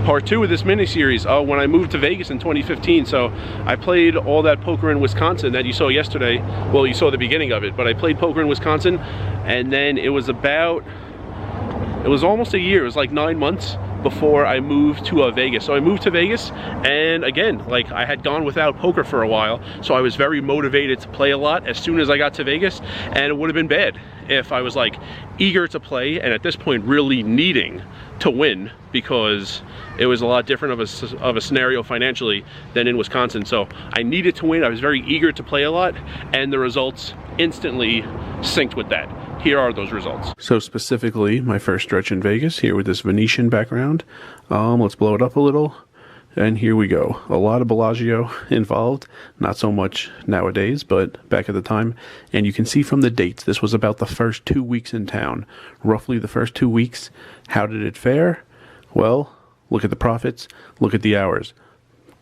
part 2 of this mini-series. When I moved to Vegas in 2015, so I played all that poker in Wisconsin that you saw yesterday. Well, you saw the beginning of it, but I played poker in Wisconsin, and then it was almost a year, it was like 9 months before I moved to Vegas. So I moved to Vegas, and again, like, I had gone without poker for a while, so I was very motivated to play a lot as soon as I got to Vegas, and it would have been bad if I was like eager to play and at this point really needing to win, because it was a lot different of a scenario financially than in Wisconsin. So I needed to win, I was very eager to play a lot, and the results instantly synced with that. Here are those results. So specifically, my first stretch in Vegas, here with this Venetian background. Let's blow it up a little. And here we go. A lot of Bellagio involved. Not so much nowadays, but back at the time. And you can see from the dates, this was about the first 2 weeks in town. Roughly the first 2 weeks. How did it fare? Well, look at the profits, look at the hours.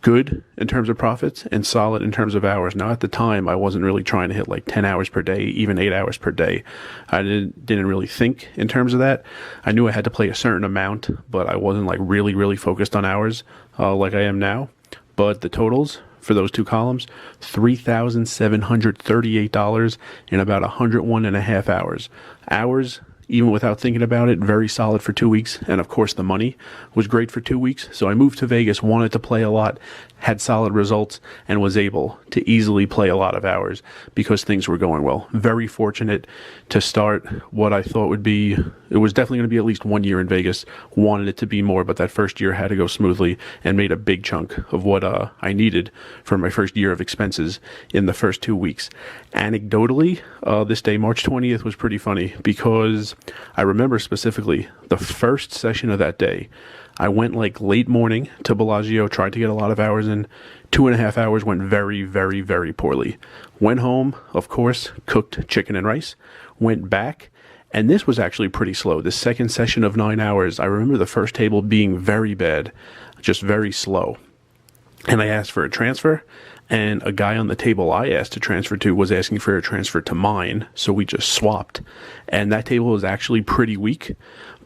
Good in terms of profits and solid in terms of hours. Now at the time, I wasn't really trying to hit like 10 hours per day, even 8 hours per day. I didn't really think in terms of that. I knew I had to play a certain amount, but I wasn't like really focused on hours like I am now. But the totals for those 2 columns, $3,738 in about 101.5 hours. Hours, even without thinking about it, very solid for 2 weeks. And of course the money was great for 2 weeks. So I moved to Vegas, wanted to play a lot, had solid results, and was able to easily play a lot of hours because things were going well. Very fortunate to start what I thought would be, it was definitely going to be at least 1 year in Vegas. Wanted it to be more, but that first year had to go smoothly and made a big chunk of what I needed for my first year of expenses in the first 2 weeks. Anecdotally, this day, March 20th, was pretty funny because I remember specifically the first session of that day. I went like late morning to Bellagio, tried to get a lot of hours in. 2.5 hours went very poorly. Went home, of course, cooked chicken and rice, went back, and this was actually pretty slow. The second session of 9 hours, I remember the first table being very bad, just very slow. And I asked for a transfer, and a guy on the table I asked to transfer to was asking for a transfer to mine, so we just swapped. And that table was actually pretty weak,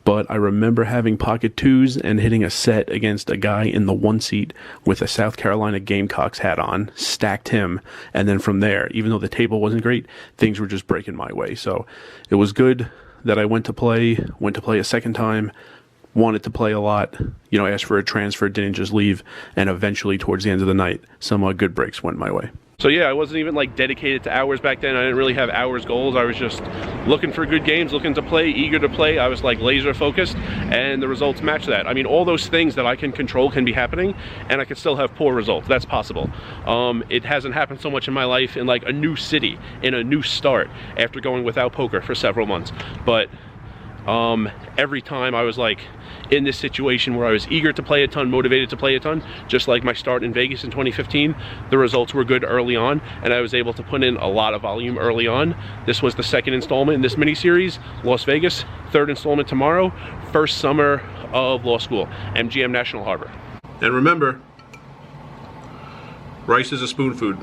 but I remember having pocket twos and hitting a set against a guy in the 1 seat with a South Carolina Gamecocks hat on, stacked him, and then from there, even though the table wasn't great, things were just breaking my way. So it was good that I went to play a second time, wanted to play a lot, asked for a transfer, didn't just leave, and eventually towards the end of the night, some good breaks went my way. So yeah, I wasn't even like dedicated to hours back then. I didn't really have hours goals. I was just looking for good games, looking to play, eager to play. I was like laser focused, and the results match that. I mean, all those things that I can control can be happening, and I can still have poor results. That's possible. It hasn't happened so much in my life in like a new city, in a new start after going without poker for several months. But every time I was like in this situation where I was eager to play a ton, motivated to play a ton, just like my start in Vegas in 2015, the results were good early on, and I was able to put in a lot of volume early on. This was the second installment in this mini-series, Las Vegas, third installment tomorrow, first summer of law school, MGM National Harbor. And remember, rice is a spoon food.